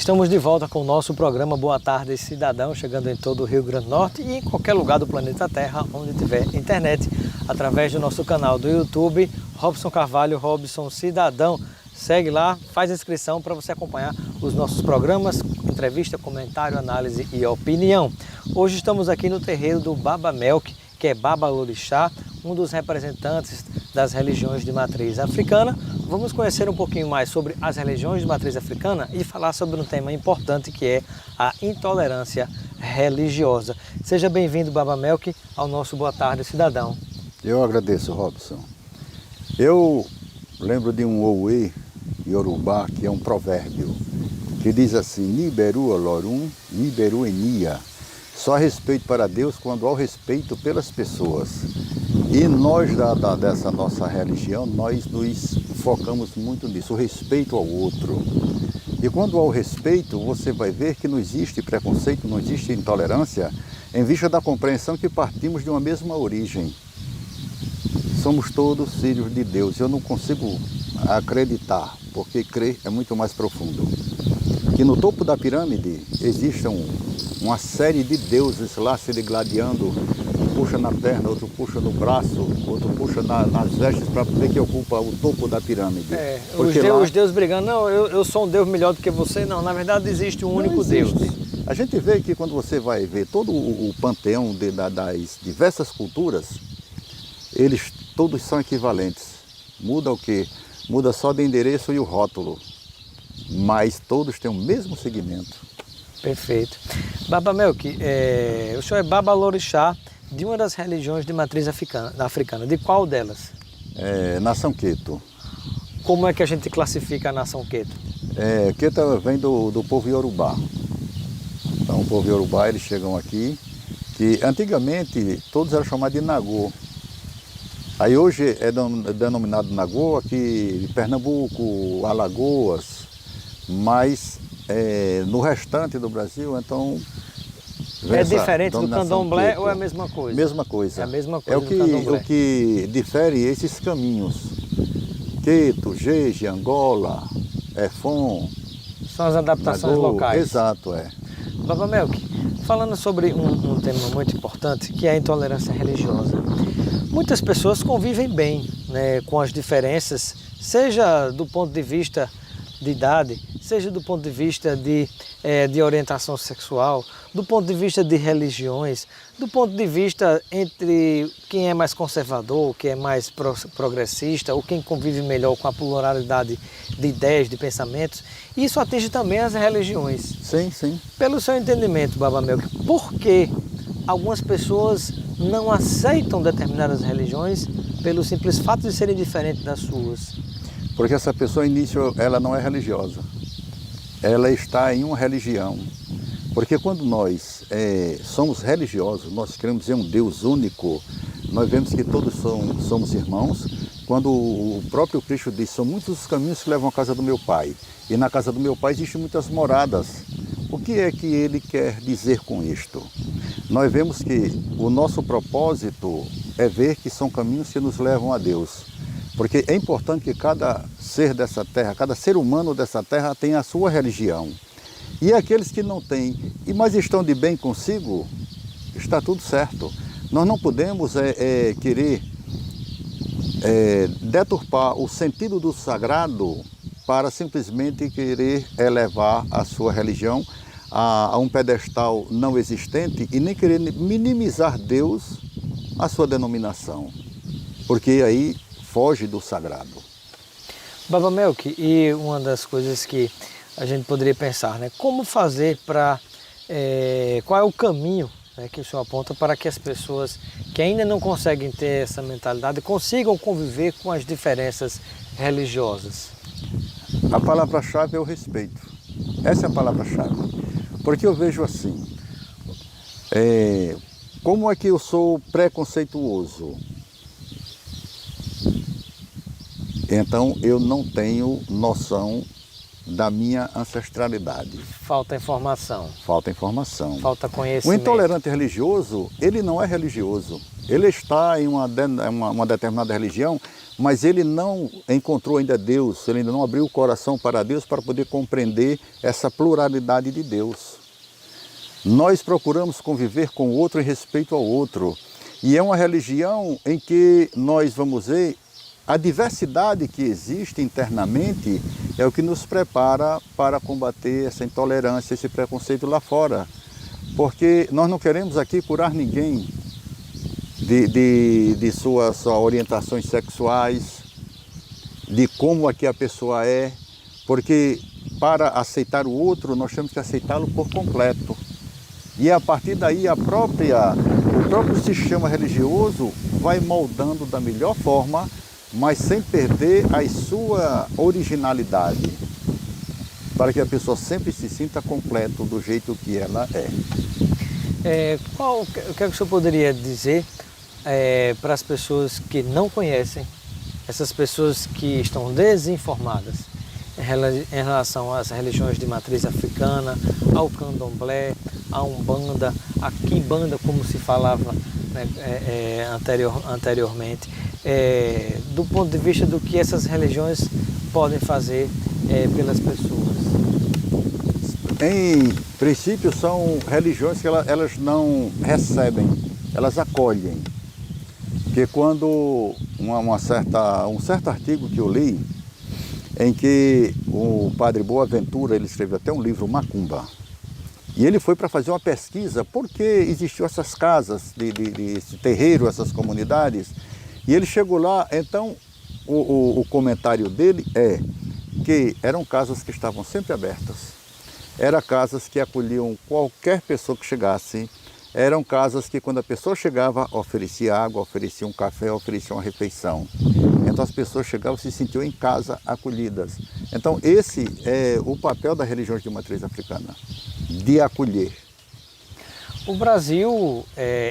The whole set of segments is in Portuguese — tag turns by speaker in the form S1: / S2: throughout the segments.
S1: Estamos de volta com o nosso programa Boa Tarde Cidadão, chegando em todo o Rio Grande do Norte e em qualquer lugar do planeta Terra onde tiver internet, através do nosso canal do YouTube, Robson Carvalho, Robson Cidadão. Segue lá, faz inscrição para você acompanhar os nossos programas, entrevista, comentário, análise e opinião. Hoje estamos aqui no terreiro do Baba Melk, que é Babalorixá, um dos representantes das religiões de matriz africana. Vamos conhecer um pouquinho mais sobre as religiões de matriz africana e falar sobre um tema importante que é a intolerância religiosa. Seja bem-vindo, Baba Melk, ao nosso Boa Tarde Cidadão.
S2: Eu agradeço, Robson. Eu lembro de um Owe Yorubá, que é um provérbio, que diz assim: Niberu olorum, niberu enia. Só há respeito para Deus quando há o respeito pelas pessoas. E nós, dessa nossa religião, nós nos focamos muito nisso, o respeito ao outro. E quando há o respeito, você vai ver que não existe preconceito, não existe intolerância, em vista da compreensão que partimos de uma mesma origem. Somos todos filhos de Deus. Eu não consigo acreditar, porque crer é muito mais profundo. Que no topo da pirâmide existam uma série de deuses lá se degladiando, um puxa na perna, outro puxa no braço, outro puxa nas vestes para ver que ocupa o topo da pirâmide.
S1: Os deuses brigando, não, eu sou um deus melhor do que você, não, na verdade existe um único Deus.
S2: A gente vê que quando você vai ver todo o panteão das diversas culturas, eles todos são equivalentes. Muda o quê? Muda só de endereço e o rótulo, mas todos têm o mesmo segmento.
S1: Perfeito. Baba Melk, o senhor é Babalorixá de uma das religiões de matriz africana. De qual delas?
S2: Nação Queto.
S1: Como é que a gente classifica a nação Queto?
S2: Queto vem do povo Yorubá. Então o povo Yorubá, eles chegam aqui, que antigamente todos eram chamados de Nagô. Aí hoje é denominado Nagô aqui em Pernambuco, Alagoas, mas no restante do Brasil, então...
S1: É diferente do candomblé ou é a mesma coisa?
S2: Mesma coisa.
S1: É a mesma coisa
S2: do candomblé. O que difere esses caminhos. Queto, Jeje, Angola, Efon...
S1: São as adaptações
S2: Nagô,
S1: locais.
S2: Exato,
S1: Baba Melk, falando sobre um tema muito importante, que é a intolerância religiosa. Muitas pessoas convivem bem, né, com as diferenças, seja do ponto de vista de idade, seja do ponto de vista de orientação sexual, do ponto de vista de religiões, do ponto de vista entre quem é mais conservador, quem é mais progressista, ou quem convive melhor com a pluralidade de ideias, de pensamentos. E isso atinge também as religiões.
S2: Sim, sim.
S1: Pelo seu entendimento, Baba Melk, por que algumas pessoas não aceitam determinadas religiões pelo simples fato de serem diferentes das suas?
S2: Porque essa pessoa, no início, ela não é religiosa. Ela está em uma religião. Porque quando nós somos religiosos, nós queremos dizer um Deus único, nós vemos que todos somos irmãos. Quando o próprio Cristo diz, são muitos os caminhos que levam à casa do meu Pai. E na casa do meu Pai existem muitas moradas. O que é que ele quer dizer com isto? Nós vemos que o nosso propósito é ver que são caminhos que nos levam a Deus. Porque é importante que cada ser dessa terra, cada ser humano dessa terra tenha a sua religião. E aqueles que não têm, mas estão de bem consigo, está tudo certo. Nós não podemos querer deturpar o sentido do sagrado para simplesmente querer elevar a sua religião a um pedestal não existente e nem querer minimizar Deus a sua denominação. Porque aí foge do sagrado.
S1: Baba Melk, e uma das coisas que a gente poderia pensar, né? Como fazer para... qual é o caminho, né, que o senhor aponta para que as pessoas que ainda não conseguem ter essa mentalidade consigam conviver com as diferenças religiosas?
S2: A palavra-chave é o respeito. Essa é a palavra-chave. Porque eu vejo assim, como é que eu sou preconceituoso? Então eu não tenho noção da minha ancestralidade.
S1: Falta informação.
S2: Falta informação.
S1: Falta conhecimento.
S2: O intolerante religioso, ele não é religioso. Ele está em uma determinada religião, mas ele não encontrou ainda Deus, ele ainda não abriu o coração para Deus para poder compreender essa pluralidade de Deus. Nós procuramos conviver com o outro em respeito ao outro. E é uma religião em que nós vamos ver a diversidade que existe internamente é o que nos prepara para combater essa intolerância, esse preconceito lá fora. Porque nós não queremos aqui curar ninguém de suas orientações sexuais, de como aqui a pessoa é, porque para aceitar o outro nós temos que aceitá-lo por completo. E a partir daí o próprio sistema religioso vai moldando da melhor forma, mas sem perder a sua originalidade, para que a pessoa sempre se sinta completo do jeito que ela é.
S1: O que o senhor poderia dizer para as pessoas que não conhecem, essas pessoas que estão desinformadas em relação às religiões de matriz africana, ao candomblé, à umbanda, à quimbanda, como se falava, né, anteriormente, do ponto de vista do que essas religiões podem fazer pelas pessoas?
S2: Em princípio, são religiões que elas não recebem, elas acolhem. Porque quando um certo artigo que eu li, em que o padre Boaventura, ele escreveu até um livro, Macumba, e ele foi para fazer uma pesquisa por que existiam essas casas, esse terreiro, essas comunidades, e ele chegou lá, então o comentário dele é que eram casas que estavam sempre abertas, eram casas que acolhiam qualquer pessoa que chegasse, eram casas que quando a pessoa chegava, oferecia água, oferecia um café, oferecia uma refeição. Então as pessoas chegavam e se sentiam em casa, acolhidas. Então esse é o papel das religiões de matriz africana, de acolher.
S1: O Brasil,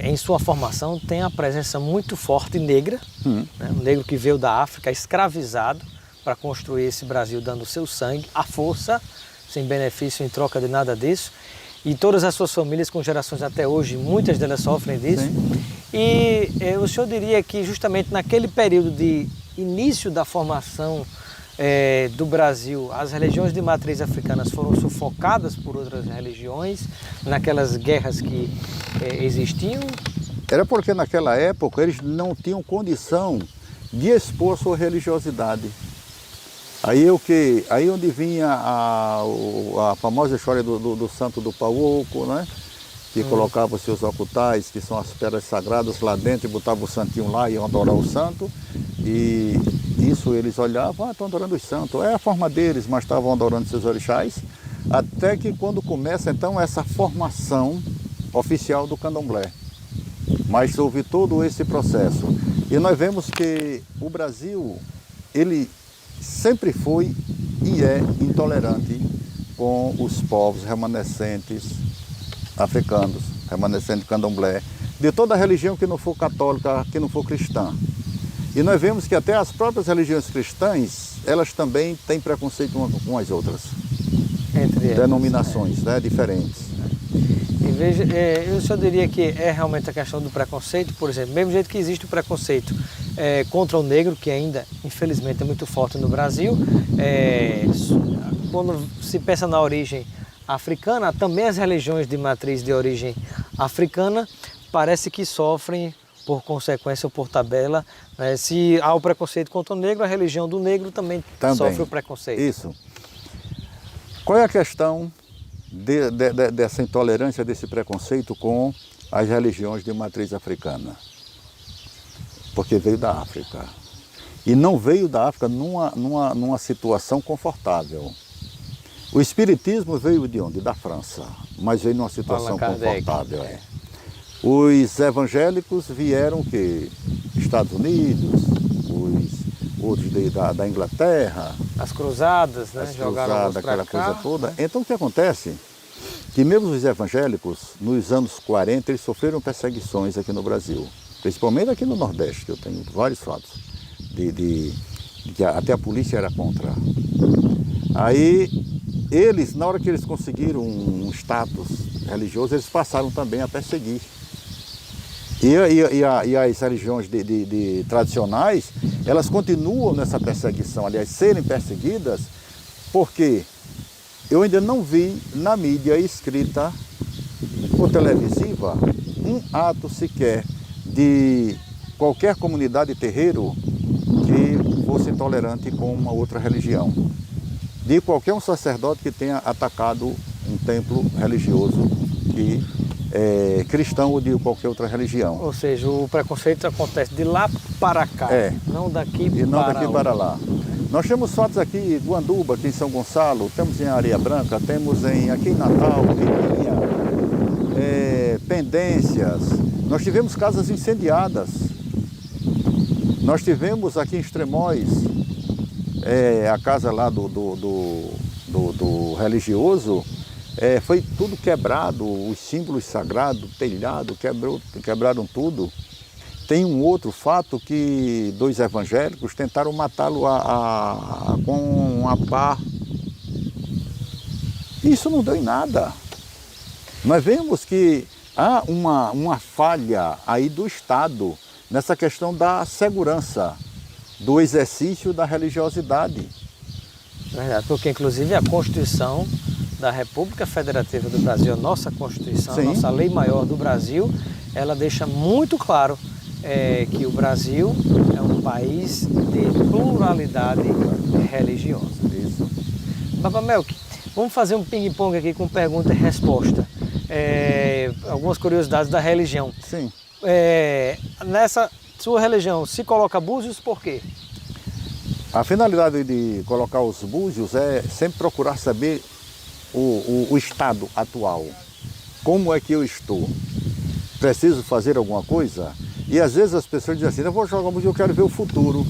S1: em sua formação, tem a presença muito forte negra, né? Um negro que veio da África escravizado para construir esse Brasil, dando seu sangue, à força, sem benefício em troca de nada disso. E todas as suas famílias, com gerações até hoje, muitas delas sofrem disso. Sim. E o senhor diria que justamente naquele período de início da formação do Brasil, as religiões de matriz africanas foram sufocadas por outras religiões, naquelas guerras que existiam?
S2: Era porque naquela época eles não tinham condição de expor a sua religiosidade. Aí onde vinha a famosa história do santo do Pauoco, né? Que colocava os seus ocultais, que são as pedras sagradas, lá dentro, e botava o santinho lá e iam adorar o santo. E isso eles olhavam, estão adorando os santos. É a forma deles, mas estavam adorando seus orixás. Até que quando começa então essa formação oficial do candomblé. Mas houve todo esse processo. E nós vemos que o Brasil, ele sempre foi e é intolerante com os povos remanescentes africanos, remanescentes candomblé, de toda religião que não for católica, que não for cristã. E nós vemos que até as próprias religiões cristãs, elas também têm preconceito umas com as outras. Entre elas, denominações, né, diferentes.
S1: E veja, eu só diria que é realmente a questão do preconceito, por exemplo, mesmo jeito que existe o preconceito contra o negro, que ainda, infelizmente, é muito forte no Brasil, quando se pensa na origem africana, também as religiões de matriz de origem africana parece que sofrem por consequência ou por tabela, né? Se há o preconceito contra o negro, a religião do negro também sofre o preconceito.
S2: Isso. Qual é a questão dessa intolerância, desse preconceito com as religiões de matriz africana? Porque veio da África. E não veio da África numa situação confortável. O espiritismo veio de onde? Da França, mas veio numa situação confortável. Os evangélicos vieram que Estados Unidos, os outros da Inglaterra.
S1: As cruzadas, né?
S2: As cruzadas, aquela coisa toda. Então o que acontece? Que mesmo os evangélicos, nos anos 40, eles sofreram perseguições aqui no Brasil. Principalmente aqui no Nordeste, que eu tenho vários fatos. Que até a polícia era contra. Aí, eles, na hora que eles conseguiram um status religioso, eles passaram também a perseguir. E as religiões tradicionais, elas continuam nessa perseguição, aliás, serem perseguidas, porque eu ainda não vi na mídia escrita ou televisiva um ato sequer de qualquer comunidade terreiro que fosse intolerante com uma outra religião. De qualquer um sacerdote que tenha atacado um templo religioso que é cristão ou de qualquer outra religião.
S1: Ou seja, o preconceito acontece de lá para cá, não daqui
S2: e não
S1: para
S2: daqui
S1: lá.
S2: para lá. Nós temos fatos aqui em Guanduba, aqui em São Gonçalo, temos em Areia Branca, temos aqui em Natal, Riquinha, Pendências. Nós tivemos casas incendiadas. Nós tivemos aqui em Extremóis, a casa lá do religioso, foi tudo quebrado, os símbolos sagrados, telhado, quebraram tudo. Tem um outro fato que 2 evangélicos tentaram matá-lo com uma pá. Isso não deu em nada. Nós vemos que há uma falha aí do Estado nessa questão da segurança, do exercício da religiosidade.
S1: Verdade, porque inclusive a Constituição da República Federativa do Brasil, a nossa Constituição, a nossa lei maior do Brasil, ela deixa muito claro que o Brasil é um país de pluralidade religiosa.
S2: Isso.
S1: Baba Melk, vamos fazer um ping-pong aqui com pergunta e resposta. Algumas curiosidades da religião.
S2: Sim.
S1: Nessa sua religião, se coloca búzios, por quê?
S2: A finalidade de colocar os búzios é sempre procurar saber o estado atual. Como é que eu estou? Preciso fazer alguma coisa? E às vezes as pessoas dizem assim, eu vou jogar búzios, eu quero ver o futuro.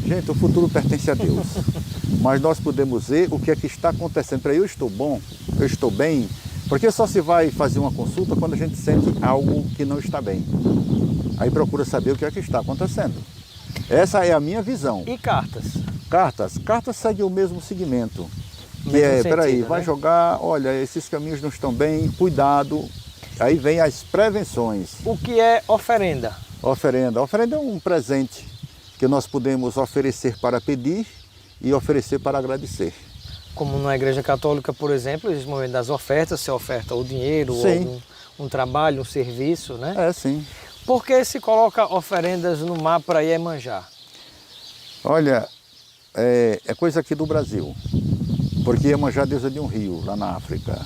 S2: Gente, o futuro pertence a Deus. Mas nós podemos ver o que é que está acontecendo. Para eu estou bom, eu estou bem, porque só se vai fazer uma consulta quando a gente sente algo que não está bem. Aí procura saber o que é que está acontecendo. Essa é a minha visão.
S1: E cartas?
S2: Cartas seguem o mesmo segmento. Que vai jogar, olha, esses caminhos não estão bem, cuidado. Aí vem as prevenções.
S1: O que é oferenda?
S2: Oferenda é um presente que nós podemos oferecer para pedir e oferecer para agradecer.
S1: Como na Igreja Católica, por exemplo, existe o momento das ofertas, você oferta o dinheiro, ou um trabalho, um serviço, né?
S2: Sim.
S1: Por que se coloca oferendas no mar para Iemanjá?
S2: Olha, é coisa aqui do Brasil, porque Iemanjá é deusa de um rio, lá na África.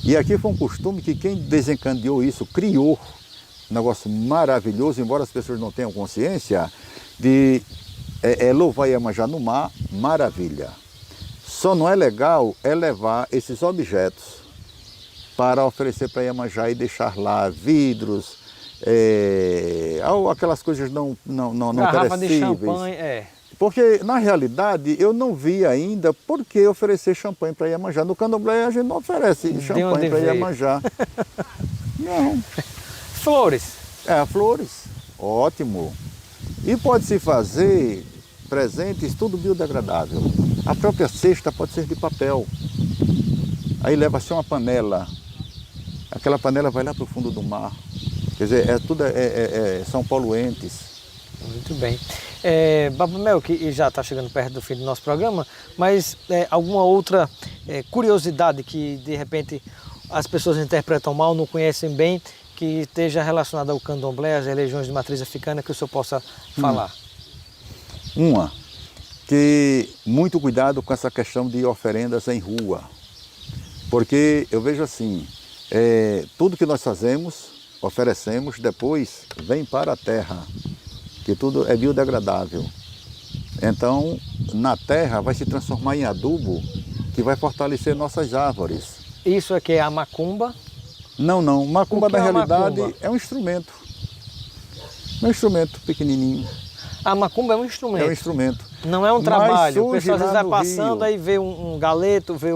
S2: E aqui foi um costume que quem desencadeou isso, criou um negócio maravilhoso, embora as pessoas não tenham consciência, de louvar Iemanjá no mar, maravilha. Só não é legal levar esses objetos para oferecer para Iemanjá e deixar lá vidros, aquelas coisas não
S1: garrafa
S2: perecíveis.
S1: De champanhe,
S2: Porque, na realidade, eu não vi ainda por que oferecer champanhe para Iemanjá. No Candomblé, a gente não oferece champanhe para Iemanjá. Não.
S1: Flores?
S2: Flores. Ótimo. E pode-se fazer presentes, tudo biodegradável. A própria cesta pode ser de papel. Aí leva-se uma panela. Aquela panela vai lá para o fundo do mar. Quer dizer, são poluentes.
S1: Muito bem. Baba Melk, já está chegando perto do fim do nosso programa, mas alguma outra curiosidade que de repente as pessoas interpretam mal, não conhecem bem, que esteja relacionada ao candomblé, às religiões de matriz africana, que o senhor possa falar?
S2: Uma, que muito cuidado com essa questão de oferendas em rua, porque eu vejo assim, tudo que nós fazemos, oferecemos, depois vem para a terra, que tudo é biodegradável. Então, na terra vai se transformar em adubo, que vai fortalecer nossas árvores.
S1: Isso aqui é a macumba?
S2: Não. Macumba, na realidade,
S1: macumba?
S2: é um instrumento. Um instrumento pequenininho.
S1: A macumba é um instrumento?
S2: É um instrumento.
S1: Não é um trabalho. O pessoal às vezes vai
S2: no
S1: passando,
S2: Rio.
S1: aí vê um galeto, vê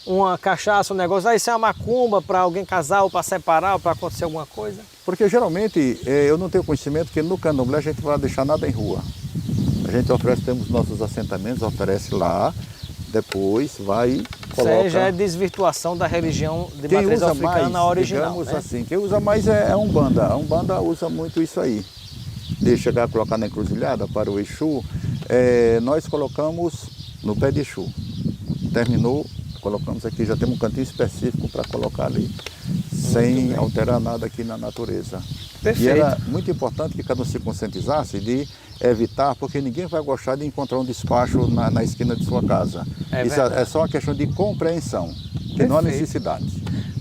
S1: uma cachaça, um negócio. Isso é uma macumba para alguém casar ou para separar ou para acontecer alguma coisa?
S2: Porque geralmente eu não tenho conhecimento que no candomblé a gente não vai deixar nada em rua. A gente oferece, temos nossos assentamentos, oferece lá, depois vai e coloca.
S1: Isso já é desvirtuação da religião de
S2: quem
S1: matriz
S2: usa
S1: africana
S2: mais,
S1: original.
S2: Digamos
S1: né?
S2: assim, quem usa mais é a Umbanda. A Umbanda usa muito isso aí. de chegar a colocar na encruzilhada para o Exu, nós colocamos no pé de Exu. Terminou, colocamos aqui, já temos um cantinho específico para colocar ali, sem alterar nada aqui na natureza.
S1: Perfeito.
S2: E era muito importante que cada um se conscientizasse de evitar, porque ninguém vai gostar de encontrar um despacho na esquina de sua casa. Isso é só uma questão de compreensão, que não há necessidade.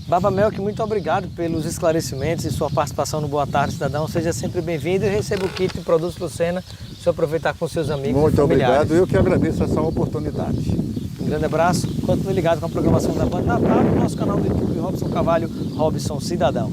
S1: Barba Melk, muito obrigado pelos esclarecimentos e sua participação no Boa Tarde, Cidadão. Seja sempre bem-vindo e receba o kit de produtos Lucena, para você aproveitar com seus amigos
S2: muito
S1: e familiares.
S2: Obrigado, eu que agradeço essa oportunidade.
S1: Um grande abraço, continue ligado com a programação da Banda Natal no nosso canal do YouTube, Robson Carvalho, Robson Cidadão.